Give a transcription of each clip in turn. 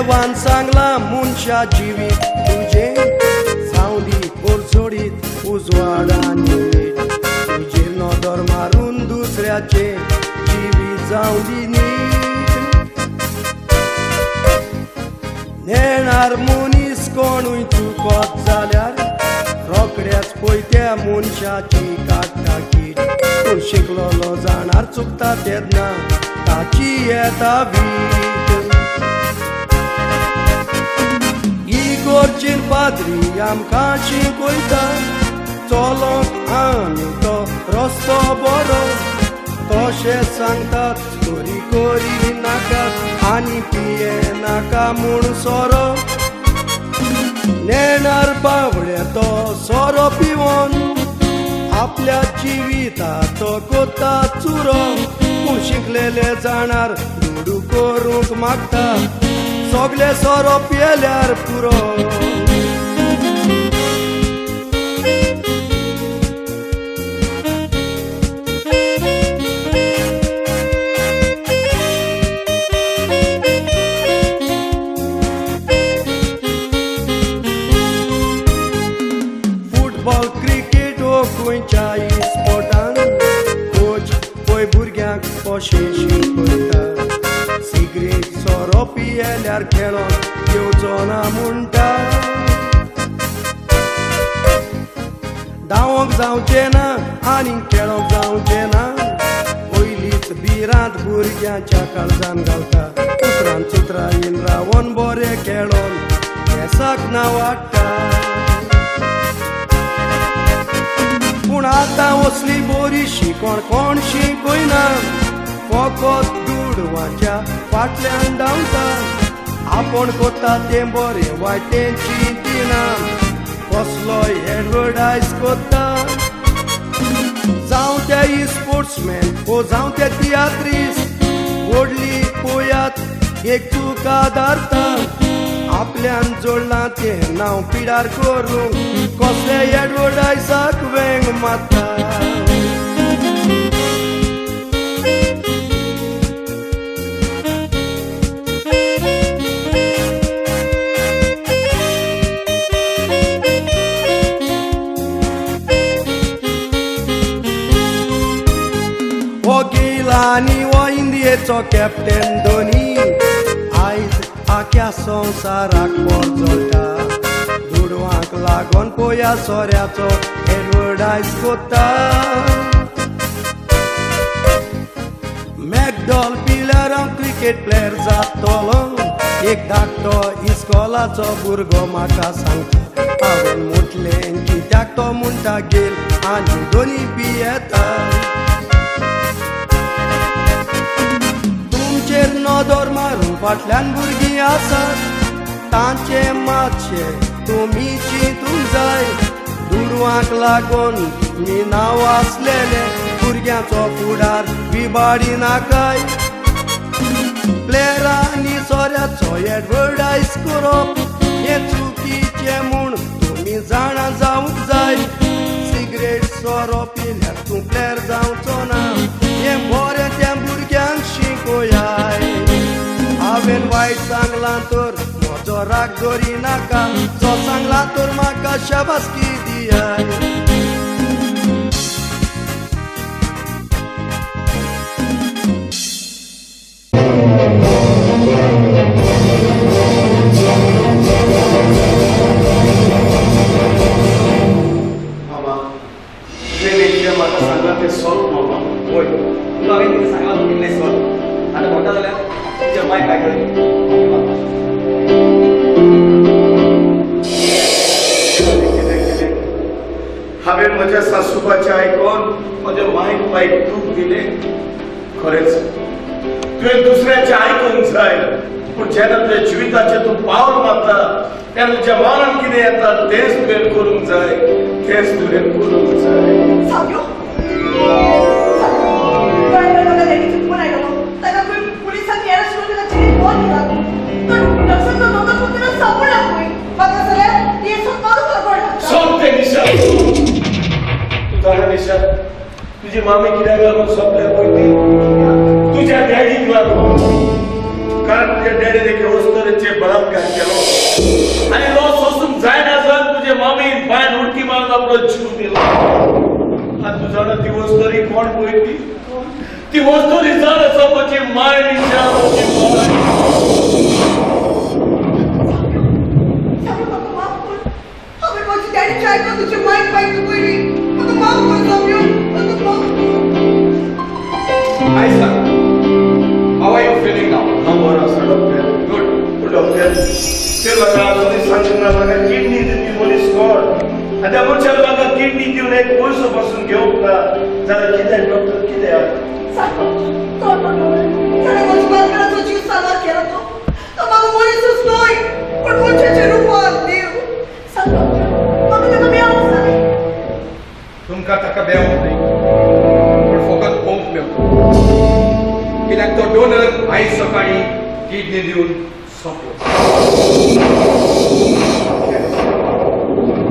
देवान सांगला मनशा जिवीत तुझे सावली पोरसोडीत उजवाडानी तुझे नदर मारून दुसऱ्याचे जिवीत जावली नीट नेणार मनीस कोणूय चुकत जाल्यार रोकड्याच पळय मनशाची काटाकीट पूण शिकलोलो जाणार चुकता तेन्ना ताची येता वीट इगोर्चेर पाद्री आमकां शिकयता चलोंक आनी तो रस्तो बरो तशें सांगतात चोरी करी नाकात आनी पिये नाका म्हूण सोरो नेणार बावडे तो सोरो पिवोन आपल्या जिविताचो कोता चुरो पूण शिकलेले जाणार दुडू करूंक मागता सगळे सोरो पियेल्यार पुरो फुटबॉल क्रिकेट हो खंयच्याय स्पोर्टान कोच पळय भुरग्यांक कशें शिकयता सिगरेट सोरो पियेल्यार खेळोन येवचो ना म्हणटा धांवोंक जावचें ना आनी खेळोंक जावचें ना पयलींच बिरांत भुरग्यांच्या काळजान घालता उपरांत सुत्रायेन रावोन बरें खेळोन केंसाक ना वाडटा पूण आतां असली बरी शिकोण कोण शिकयना फकत दुडवाच्या फाटल्यान धांवता आपूण कोता तें बरें वायटेन चिंतिना कसलोय एडवर्टायज कोत्ता जावं ते स्पोर्ट्समॅन वो जावं ते तियात्रीस्ट व्हडली पोयात एक चुका धारता आपल्यान जोडलां तें नांव पिडार करूंक कसले एडवर्टायजाक वेंग मारता हो गेला आनी हो इंडियेचो कॅप्टन धोनी आयज आख्या संवसाराक पोरजोळटा दुडवांक लागोन पोया सोऱ्याचो एडवर्टायज कोत्ता मॅकडॉल पिल्यार हांव क्रिकेट प्लेयर जातलो एक धाकटो इस्कॉलाचो भुरगो म्हाका सांगता हांवें म्हटलें कित्याक तो म्हणटा गेल आनी दोनी पियेता तुमचेर नदर मारून फाटल्यान भुरगीं आसात तांचे मातशे तुमी चिंतूंक जाय दुडवांक लागून तुमी नांव आसलेले भुरग्यांचो फुडार विबाडी नाकाय प्लेयरांनी सोऱ्याचो एडवर्टायज करप हें चुकीचें म्हूण तुमी जाणा जावंक जाय सिगरेट सोरो पिल्यार तूं प्लेयर जावचो ना हें बरें त्या भुरग्यांक शिकोयाय हांवें वायट सांगलां तर म्हजो राग धरी नाका जो सांगला तर म्हाका शाबासकी दियाय मामा ट्रेन म्हाका सांगला तें सॉल्व मामा होय तुका हांवें कितें सांगलां कितलें सॉल्व आतां मोठा जाल्यार तुज्या माय काय कळ्ळें हांवें म्हज्या सासूबाचें आयकोन म्हज्या मायक पायक दूख दिलें खरेंच तुवें दुसऱ्याचें आयकूंक जाय पूण जेन्ना तुज्या जिविताचें तूं पावल मारता तेन्ना तुज्या मनान कितें येता तेंच तुवें करूंक जाय तेंच तुवें करूंक जाय सावयो पुलिसांनी अरेस्ट करून त्याला जेलीत बंद केला पण नक्सलचा नव्हता पण त्याला सापडला होय बघा सगळ्या ती स्वतःच पकडला सोडते निशा तू जाणा निशा तुझी मामी कित्याक लागून सोंपल्या पळय ती तुज्या डॅडीक लागून कारण तुज्या डॅडीने एके वस्तूचे बलात्कार केलो आणि लो सोसून जायना जाण तुझे मामीन बायन उडकी मारून आपलो जीव दिलो आणि तू जाणा ती वस्तू कोण पळयली ती वस्तू जाण आसा म्हजी माय निशा म्हजी माय म्हाका माफ कर हांवें म्हजी डॅडीची आयकून तुजी मायक पायतू पयली म्हाका माफ कर सामयो म्हाका माफ कर Hi sir, how are you feeling now? हांव बरो आसा डॉक्टर Good. पूण डॉक्टर ते म्हाका आजूनय सांगूंक ना म्हाका किडनी दिवपी मनीस कोण आनी त्या मनशान म्हाका किडनी दिवन एक पयसो पासून घेवंक ना जाल्यार कितें डॉक्टर कितें सारको तो ताणें म्हज्या बालपणाचो जीव सामार केला तो म्हाका मनीसच न्हय पूण मनशाचें रुपान देव सारको म्हाका ताका मेळूंक जाय तुमकां ताका मेळूंक न्ही पूण फकत पळोवंक मेळटा कित्याक तो डोनर आयज सकाळी किडनी दिवन सोंपलो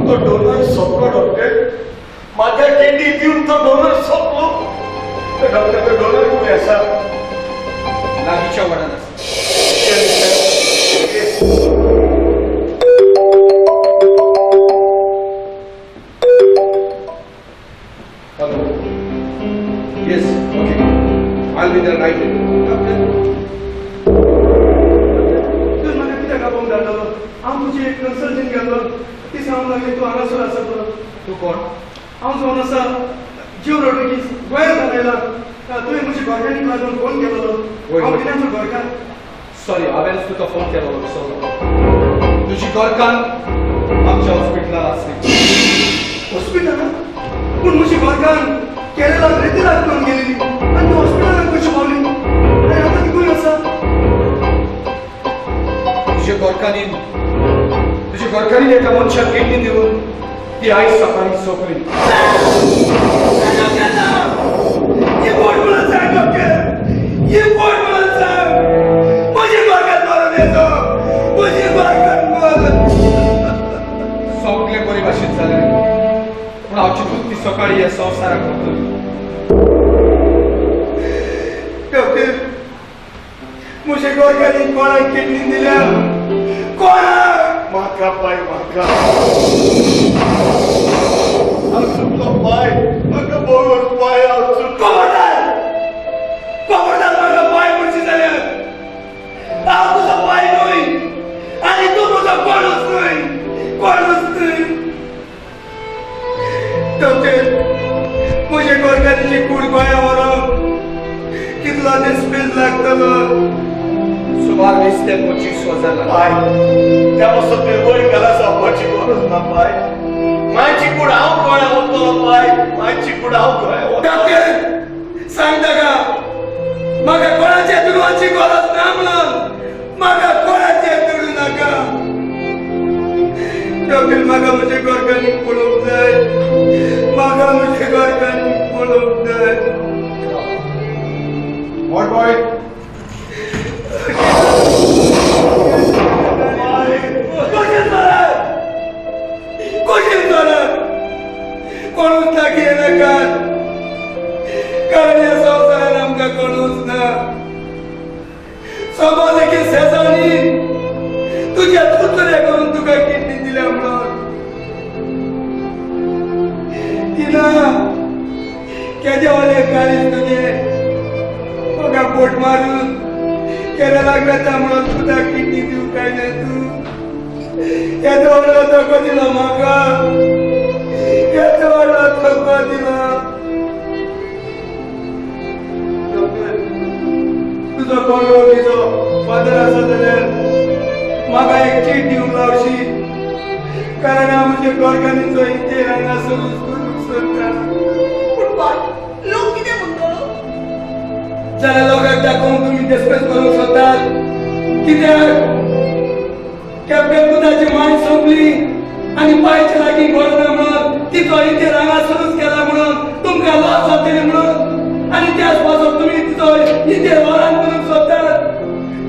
तो डोनर सोंपलो डॉक्टर म्हाका किडनी दिवन तो डोनर सोंपलो तो डॉक्टर तो डोनर कोण आसा लागींच्या वाड्यान आसा Hello. Yes, okay. I'll be there right away. तू म्हाका कित्याक आपोवंक धाडलो हांव तुजी एक कन्सल्टींग गेल्लो ती सांगूंक लागली तूं हांगासर आसा म्हणून तूं कोण? हांव जावन आसा जीव रडोकी गोंयांत घालयला तुवें म्हज्या घरकान्नीक लागून फोन केलोलो हांव विनाचो घरकार सॉरी हांवें तुका फोन केलो विसरलो तुजी गोरकान आमच्या हॉस्पिटलांत आसली हॉस्पिटलांत पूण म्हजी घरकान केरळाक रेतीलाक करून गेलेली आनी तूं हॉस्पिटलांत कशी पावली आनी आतां ती खंय आसा तुझे गोरकानीन एका मनशाक किडनी दिवन ती आयज सकाळी सोंपली ये कोण म्हणून सांग डॉक्टर ये कोण म्हणून सांग म्हजी घरकान मरून येतो म्हजी घरकान मरून सगळे बरे भाशेन जाले पूण हांव चिंतून ती सकाळी ह्या संवसाराक व्हरतली डॉक्टर म्हज्या गोरकांनी कोणाक किडनी दिल्या कोणाक म्हाका पाय म्हाका हांव चुकलो पाय म्हाका बरोबर पाय हांव चुकलो खबरदार म्हाका पाय म्हणशी जाल्यार हांव तुजो पाय न्हय आनी तूं म्हजो कोणूच न्हय डॉक्टर म्हज्या गोरकांची कूड गोंया व्हरप कितलो दीस लागतलो सुमार 20 ते 25,000 पाय त्या वस्तू ते वयर गेला सांगपाची गरज ना पाय मायची कूड हांव गोंया वतलो पाय मायची कूड हांव गोंया वतलो डॉक्टर सांग ताका म्हाका कोणाचे दुडवाची गरज ना म्हणून म्हाका कोणाचे दुडू नाका डॉक्टर म्हाका म्हज्या गोरकांनी पळोवंक जाय म्हाका म्हज्या गोरकांनी पळोवंक जाय व्हॉट बॉय कशें जालें कोणूच लागीं येनाका कारण ह्या संवसारान आमकां कोणूच ना समज एके शेजारी तुज्या तुतरे करून तुका किडनी दिल्या म्हणून तिना केदे वाले काळीज तुजे म्हाका पोट मारून केरळाक वता म्हणून तुका किडनी दिवं काय ना तूं केदो व्हडलो धोको दिलो म्हाका केदो व्हडलो धोको दिलो तुजो कोण वळखीचो फादर आसा जाल्यार म्हाका एक चीट दिवंक लावशी कारण हांव म्हज्या गोरकांनीचो इतेर हांगासर करूंक सोदता पूण बाय लोक कितें म्हणटलो जाल्यार लोकांक दाखोवन तुमी डिस्कस करूंक सोदतात कित्याक कॅप्टन दुदाची माय सोंपली आनी पांयच्या लागीं घर ना म्हणून तिचो इतेर हांगासरूच केला म्हणून तुमकां लॉस जातली म्हणून आनी त्याच पासून तुमी तिचो इतेर वरान करूंक सोदतात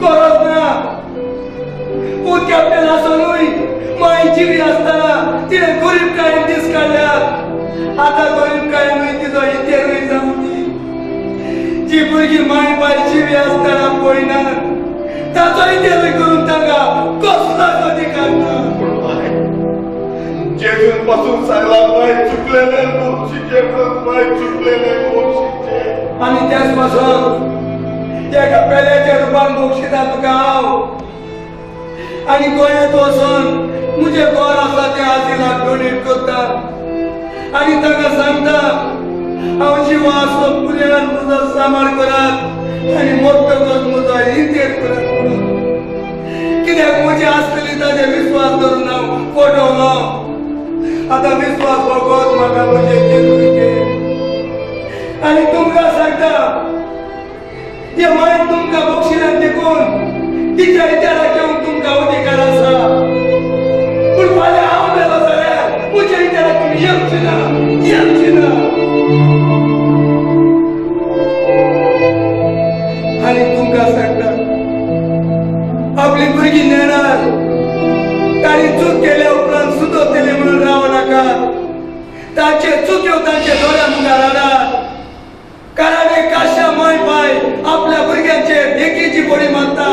गरज ना पूण कॅप्टन आसुनूय माय जिवी आसतना तिणें गरीबकायेन दीस काडल्या आतां गरीबकायेनूय तिचो इतेरूय जावं दी जी भुरगीं माय बाय जिवी आसतना पळयनात ताचो इतेर पासून सांगला पाय चुकलेले मोक्षीचे पाय चुकलेले मोक्षीचे आणि त्याचपासून एका पेल्याच्या रूपान मोक्षीचा तुका हांव आणि गोंयांत वचून मुझे गोर आसा ते आजिलाक डोनेट करता आणि ताका सांगता हांव जिवा असो पुऱ्यान म्हजो सांबाळ करात आणि मोठ्ठो म्हजो इंतेर करात म्हणून कित्याक म्हजी आसतली ताजे विश्वास धरून हांव फटवलो आता विश्वास भोगोत म्हाका म्हजे जेजुरीचे आणि तुमकां सांगता हे माय तुमकां बक्षिसांत देखून तिच्या विचाराक घेवन तुमकां अधिकार आसा पूण फाल्यां हांव मेलो जाल्यार म्हज्या विचाराक तुमी येवची ना आणि तुमकां सांगता आपली भुरगीं नेणार ताणी चूक केल्या उपरांत सुदरतली म्हणून रावं नाका तांचे चुक्यो तांचे दोळ्या मुखार हाडात कारण एक काश्या माय बाय आपल्या भुरग्यांचे देखीची बळी मारता